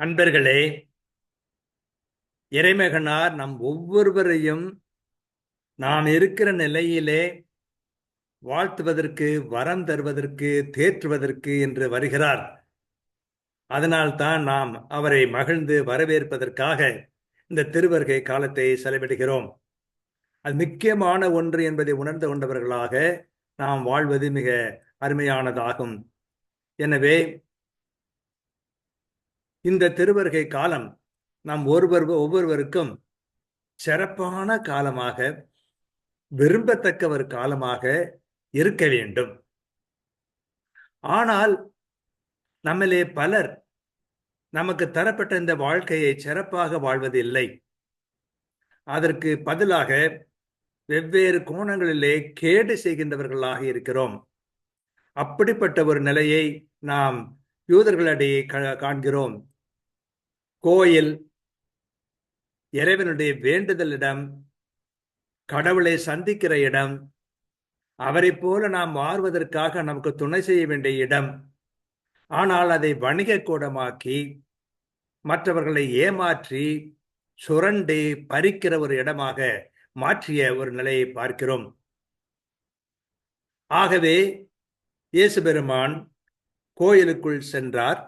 அன்பர்களே, இறைமகனார் நம் ஒவ்வொருவரையும் நாம் இருக்கிற நிலையிலே வாழ்த்துவதற்கு, வரம் தருவதற்கு, தேற்றுவதற்கு என்று வருகிறார். அதனால்தான் நாம் அவரை மகிழ்ந்து வரவேற்பதற்காக இந்த திருவருகை காலத்தை செலவிடுகிறோம். அது முக்கியமான ஒன்று என்பதை உணர்ந்து கொண்டவர்களாக நாம் வாழ்வது மிக அருமையானதாகும். எனவே இந்த திருவருகை காலம் நாம் ஒவ்வொருவருக்கும் சிறப்பான காலமாக, விரும்பத்தக்க ஒரு காலமாக இருக்க வேண்டும். ஆனால் நம்மிலே பலர் நமக்கு தரப்பட்ட இந்த வாழ்க்கையை சிறப்பாக வாழ்வதில்லை. அதற்கு பதிலாக வெவ்வேறு கோணங்களிலே கேடு செய்கின்றவர்களாக இருக்கிறோம். அப்படிப்பட்ட ஒரு நிலையை நாம் யூதர்களிடையே காண்கிறோம். கோயில் இறைவனுடைய வேண்டுதலிடம், கடவுளை சந்திக்கிற இடம், அவரை போல நாம் மாறுவதற்காக நமக்கு துணை செய்ய வேண்டிய இடம். ஆனால் அதை வணிக கூடமாக்கி மற்றவர்களை ஏமாற்றி சுரண்டி பறிக்கிற ஒரு இடமாக மாற்றிய ஒரு நிலையை பார்க்கிறோம். ஆகவே இயேசு பெருமான் கோயிலுக்குள் சென்றார்.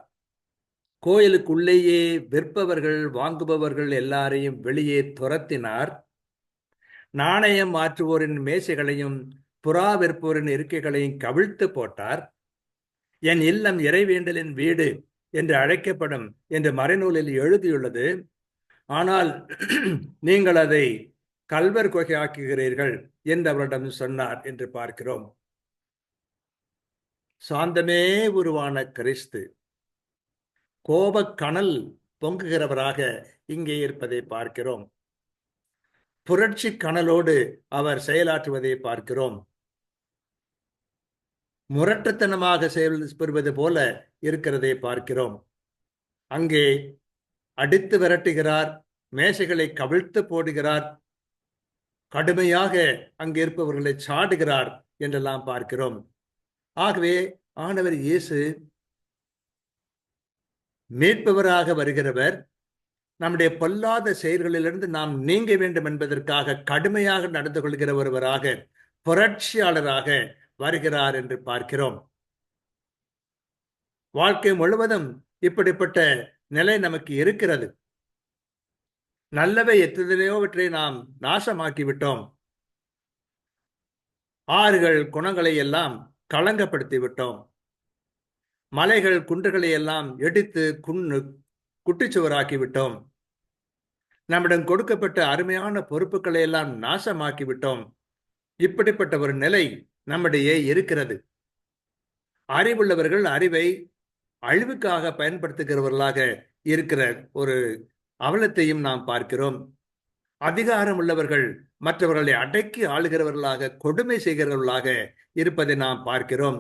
கோயிலுக்குள்ளேயே விற்பவர்கள், வாங்குபவர்கள் எல்லாரையும் வெளியே துரத்தினார். நாணயம் மாற்றுவோரின் மேசைகளையும் புறா விற்போரின் இருக்கைகளையும் கவிழ்த்து போட்டார். என் இல்லம் இறைவேண்டலின் வீடு என்று அழைக்கப்படும் என்று மறைநூலில் எழுதியுள்ளது. ஆனால் நீங்கள் அதை கல்வர் கொகையாக்குகிறீர்கள் என்று அவரிடம் சொன்னார் என்று பார்க்கிறோம். சாந்தமே உருவான கிறிஸ்து கோபக்கனல் பொங்குகிறவராக இங்கே இருப்பதை பார்க்கிறோம். புரட்சி கனலோடு அவர் செயலாற்றுவதை பார்க்கிறோம். முரட்டுத்தனமாக செயல்படுவது போல இருக்கிறதை பார்க்கிறோம். அங்கே அடித்து விரட்டுகிறார், மேசைகளை கவிழ்த்து போடுகிறார், கடுமையாக அங்கே இருப்பவர்களை சாடுகிறார் என்றெல்லாம் பார்க்கிறோம். ஆகவே ஆண்டவர் இயேசு மீட்பவராக வருகிறவர். நம்முடைய பொல்லாத செயல்களிலிருந்து நாம் நீங்க வேண்டும் என்பதற்காக கடுமையாக நடந்து கொள்கிற ஒருவராக, புரட்சியாளராக வருகிறார் என்று பார்க்கிறோம். வாழ்க்கை முழுவதும் இப்படிப்பட்ட நிலை நமக்கு இருக்கிறது. நல்லவை எத்தனையோவற்றை நாம் நாசமாக்கி விட்டோம். ஆறுகள் குணங்களை எல்லாம் களங்கப்படுத்தி விட்டோம். மலைகள் குன்றுகளை எல்லாம் எடுத்து குட்டிச்சுவராக்கி விட்டோம். நம்மிடம் கொடுக்கப்பட்ட அருமையான பொறுப்புகளை எல்லாம் நாசமாக்கி விட்டோம். இப்படிப்பட்ட ஒரு நிலை நம்மிடையே இருக்கிறது. அறிவுள்ளவர்கள் அறிவை அழிவுக்காக பயன்படுத்துகிறவர்களாக இருக்கிற ஒரு அவலத்தையும் நாம் பார்க்கிறோம். அதிகாரம் உள்ளவர்கள் மற்றவர்களை அடக்கி ஆளுகிறவர்களாக, கொடுமை செய்கிறவர்களாக இருப்பதை நாம் பார்க்கிறோம்.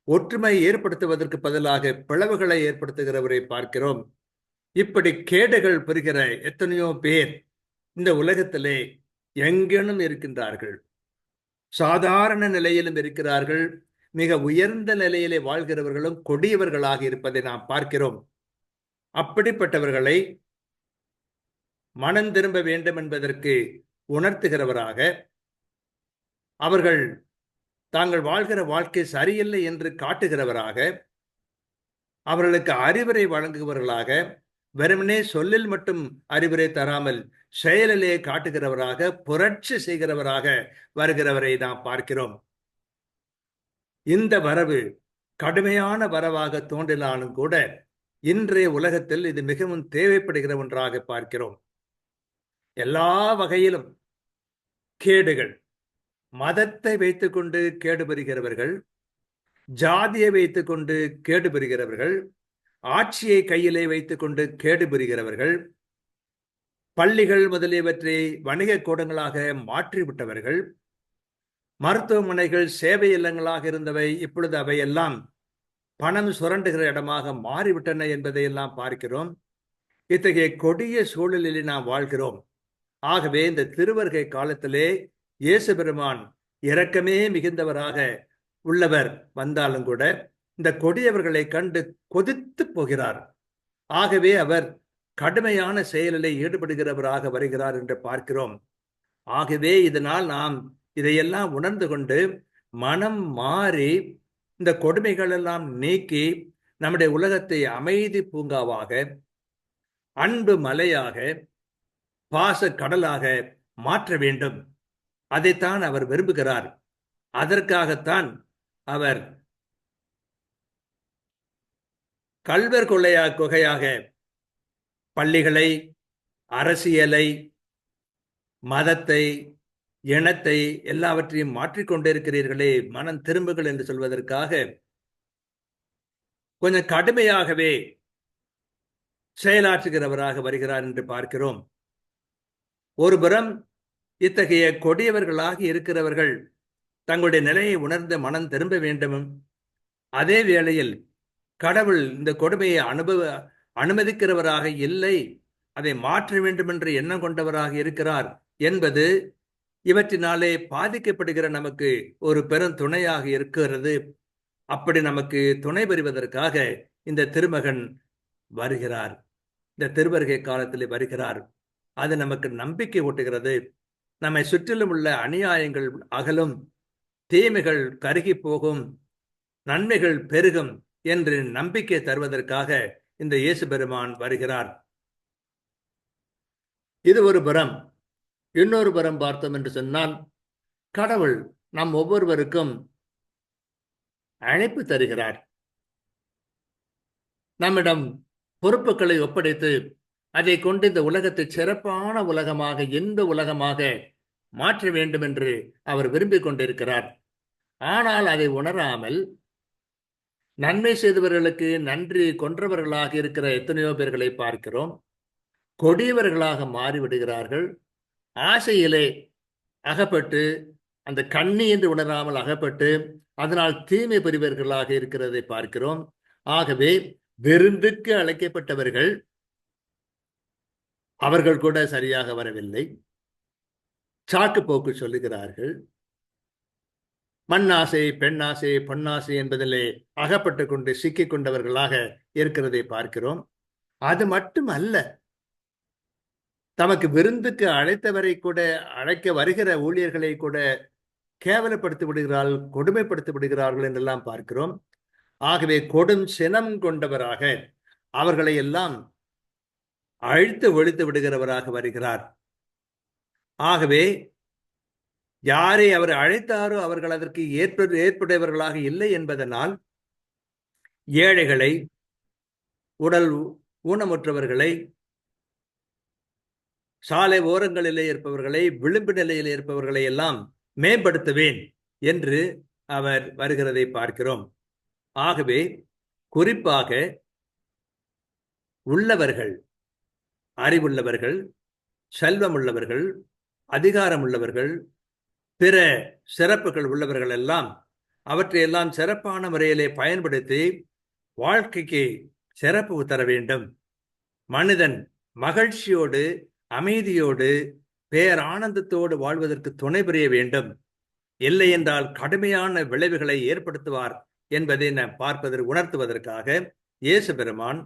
ஒற்றுமை ஏற்படுத்துவதற்கு பதிலாக பிளவுகளை ஏற்படுத்துகிறவரை பார்க்கிறோம். இப்படி கேடுகள் பெறுகிற எத்தனையோ பேர் இந்த உலகத்திலே எங்கேனும் இருக்கின்றார்கள். சாதாரண நிலையிலும் இருக்கிறார்கள். மிக உயர்ந்த நிலையிலே வாழ்கிறவர்களும் கொடியவர்களாக இருப்பதை நாம் பார்க்கிறோம். அப்படிப்பட்டவர்களை மனம் திரும்ப வேண்டும் என்பதற்கு உணர்த்துகிறவராக, அவர்கள் தாங்கள் வாழ்கிற வாழ்க்கை சரியில்லை என்று காட்டுகிறவராக, அவர்களுக்கு அறிவுரை வழங்குகிறவர்களாக, வெறுமனே சொல்லில் மட்டும் அறிவுரை தராமல் செயலிலே காட்டுகிறவராக, புரட்சி செய்கிறவராக வருகிறவரை நாம் பார்க்கிறோம். இந்த வரவு கடுமையான வரவாக தோன்றினாலும் கூட இன்றைய உலகத்தில் இது மிகவும் தேவைப்படுகிற ஒன்றாக பார்க்கிறோம். எல்லா வகையிலும் கேடுகள், மதத்தை வைத்துக்கொண்டு கேடு பெறுகிறவர்கள், ஜாதியை வைத்துக்கொண்டு கேடு பெறுகிறவர்கள், ஆட்சியை கையிலே வைத்துக்கொண்டு கேடு பெறுகிறவர்கள், பள்ளிகள் முதலியவற்றை வணிக கூடங்களாக மாற்றிவிட்டவர்கள், மருத்துவமனைகள் சேவை இல்லங்களாக இருந்தவை இப்பொழுது அவையெல்லாம் பணம் சுரண்டுகிற இடமாக மாறிவிட்டன என்பதையெல்லாம் பார்க்கிறோம். இத்தகைய கொடிய சூழலில் நாம் வாழ்கிறோம். ஆகவே இந்த திருவருகை காலத்திலே இயேசு பெருமான் இரக்கமே மிகுந்தவராக உள்ளவர் வந்தாலும் கூட இந்த கொடியவர்களை கண்டு கொதித்து போகிறார். ஆகவே அவர் கடுமையான செயலில் ஈடுபடுகிறவராக வருகிறார் என்று பார்க்கிறோம். ஆகவே இதனால் நாம் இதையெல்லாம் உணர்ந்து கொண்டு மனம் மாறி இந்த கொடுமைகள் எல்லாம் நீக்கி நம்முடைய உலகத்தை அமைதி பூங்காவாக, அன்பு மலையாக, பாச கடலாக மாற்ற வேண்டும். அதைத்தான் அவர் விரும்புகிறார். அதற்காகத்தான் அவர் கள்வர் கொகையாக பள்ளிகளை, அரசியலை, மதத்தை, இனத்தை எல்லாவற்றையும் மாற்றிக்கொண்டிருக்கிறீர்களே, மனம் திரும்புகள் என்று சொல்வதற்காக கொஞ்சம் கடுமையாகவே செயலாற்றுகிறவராக வருகிறார் என்று பார்க்கிறோம். ஒருபுறம் இத்தகைய கொடியவர்களாக இருக்கிறவர்கள் தங்களுடைய நிலையை உணர்ந்து மனம் திரும்ப வேண்டும். அதே வேளையில் கடவுள் இந்த கொடுமையை அனுமதிக்கிறவராக இல்லை, அதை மாற்ற வேண்டும் என்று எண்ணம் கொண்டவராக இருக்கிறார் என்பது இவற்றினாலே பாதிக்கப்படுகிற நமக்கு ஒரு பெரும் துணையாக இருக்கிறது. அப்படி நமக்கு துணை பெறுவதற்காக இந்த திருமகன் வருகிறார், இந்த திருவருகை காலத்தில் வருகிறார். அது நமக்கு நம்பிக்கை ஊட்டுகிறது. நம்மை சுற்றிலும் உள்ள அநியாயங்கள் அகலும், தீமைகள் கருகி போகும், நன்மைகள் பெருகும் என்று நம்பிக்கை தருவதற்காக இந்த இயேசு பெருமான் வருகிறார். இது ஒரு புறம். இன்னொரு புறம் பார்த்தோம் என்று சொன்னால், கடவுள் நம் ஒவ்வொருவருக்கும் அழைப்பு தருகிறார். நம்மிடம் பொறுப்புகளை ஒப்படைத்து அதை கொண்டு இந்த உலகத்தை சிறப்பான உலகமாக, இன்ப உலகமாக மாற்ற வேண்டும் என்று அவர் விரும்பிக் கொண்டிருக்கிறார். ஆனால் அதை உணராமல் நன்மை செய்தவர்களுக்கு நன்றி கொன்றவர்களாக இருக்கிற எத்தனையோ பேர்களை பார்க்கிறோம். கொடியவர்களாக மாறிவிடுகிறார்கள். ஆசையிலே அகப்பட்டு, அந்த கண்ணி என்று உணராமல் அகப்பட்டு, அதனால் தீமை பெறுவர்களாக இருக்கிறதை பார்க்கிறோம். ஆகவே விருந்துக்கு அழைக்கப்பட்டவர்கள் அவர்கள் கூட சரியாக வரவில்லை. சாக்கு போக்கு சொல்லுகிறார்கள். மண்ணாசை, பெண்ணாசை, பொன்னாசை என்பதிலே அகப்பட்டு கொண்டு சிக்கிக் கொண்டவர்களாக இருக்கிறதை பார்க்கிறோம். அது மட்டும் அல்ல, தமக்கு விருந்துக்கு அழைத்தவரை கூட, அழைக்க வருகிற ஊழியர்களை கூட கேவலப்படுத்தி விடுகிறார்கள், கொடுமைப்படுத்தி விடுகிறார்கள் என்றெல்லாம் பார்க்கிறோம். ஆகவே கொடும் சினம் கொண்டவராக அவர்களை எல்லாம் அழித்து ஒழித்து விடுகிறவராக வருகிறார். ஆகவே யாரை அவர் அழைத்தாரோ அவர்கள் அதற்கு ஏற்புடையவர்களாக இல்லை என்பதனால் ஏழைகளை, உடல் ஊனமுற்றவர்களை, சாலை ஓரங்களிலே இருப்பவர்களை, விளிம்பு நிலையில் இருப்பவர்களை எல்லாம் மேம்படுத்துவேன் என்று அவர் வருகிறதை பார்க்கிறோம். ஆகவே குறிப்பாக உள்ளவர்கள், அறிவுள்ளவர்கள், செல்வம் உள்ளவர்கள், அதிகாரம் உள்ளவர்கள், பிற சிறப்புகள் உள்ளவர்கள் எல்லாம் அவற்றையெல்லாம் சிறப்பான முறையிலே பயன்படுத்தி வாழ்க்கைக்கு சிறப்பு தர வேண்டும். மனிதன் மகிழ்ச்சியோடு, அமைதியோடு, பேரானந்தத்தோடு வாழ்வதற்கு துணை புரிய வேண்டும். இல்லை என்றால் கடுமையான விளைவுகளை ஏற்படுத்துவார் என்பதை நாம் உணர்த்துவதற்காக இயேசு பெருமான்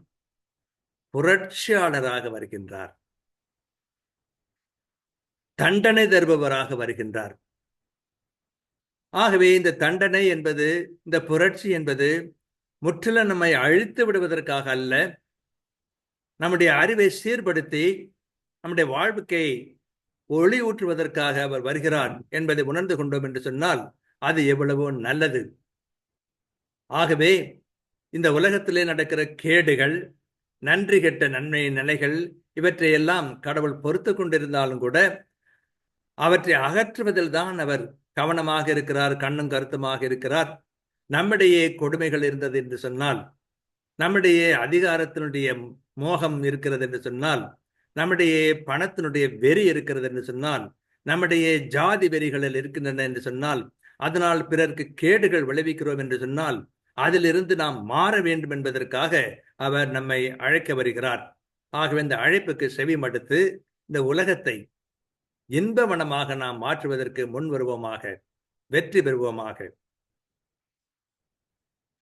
புரட்சியாளராக வருகின்றார், தண்டனை தருபவராக வருகின்றார். ஆகவே இந்த தண்டனை என்பது, இந்த புரட்சி என்பது முற்றிலும் நம்மை அழித்து விடுவதற்காக அல்ல, நம்முடைய அறிவை சீர்படுத்தி நம்முடைய வாழ்க்கை ஒளி ஊற்றுவதற்காக அவர் வருகிறார் என்பதை உணர்ந்து கொண்டோம் என்று சொன்னால் அது எவ்வளவோ நல்லது. ஆகவே இந்த உலகத்திலே நடக்கிற கேடுகள், நன்றி கெட்ட நன்மை நிலைகள், இவற்றையெல்லாம் கடவுள் பொறுத்து கொண்டிருந்தாலும் கூட அவற்றை அகற்றுவதில் தான் அவர் கவனமாக இருக்கிறார், கண்ணும் கருத்துமாக இருக்கிறார். நம்மிடையே கொடுமைகள் இருந்தது என்று சொன்னால், நம்முடைய அதிகாரத்தினுடைய மோகம் இருக்கிறது என்று சொன்னால், நம்முடைய பணத்தினுடைய வெறி இருக்கிறது என்று சொன்னால், நம்முடைய ஜாதி வெறிகளில் இருக்கின்றன என்று சொன்னால், அதனால் பிறருக்கு கேடுகள் விளைவிக்கிறோம் என்று சொன்னால், அதிலிருந்து நாம் மாற வேண்டும் என்பதற்காக அவர் நம்மை அழைக்க வருகிறார். ஆகவே இந்த அழைப்புக்கு செவி மடுத்து இந்த உலகத்தை இன்பவனமாக நாம் மாற்றுவதற்கு முன் வருவோமாக, வெற்றி பெறுவோமாக.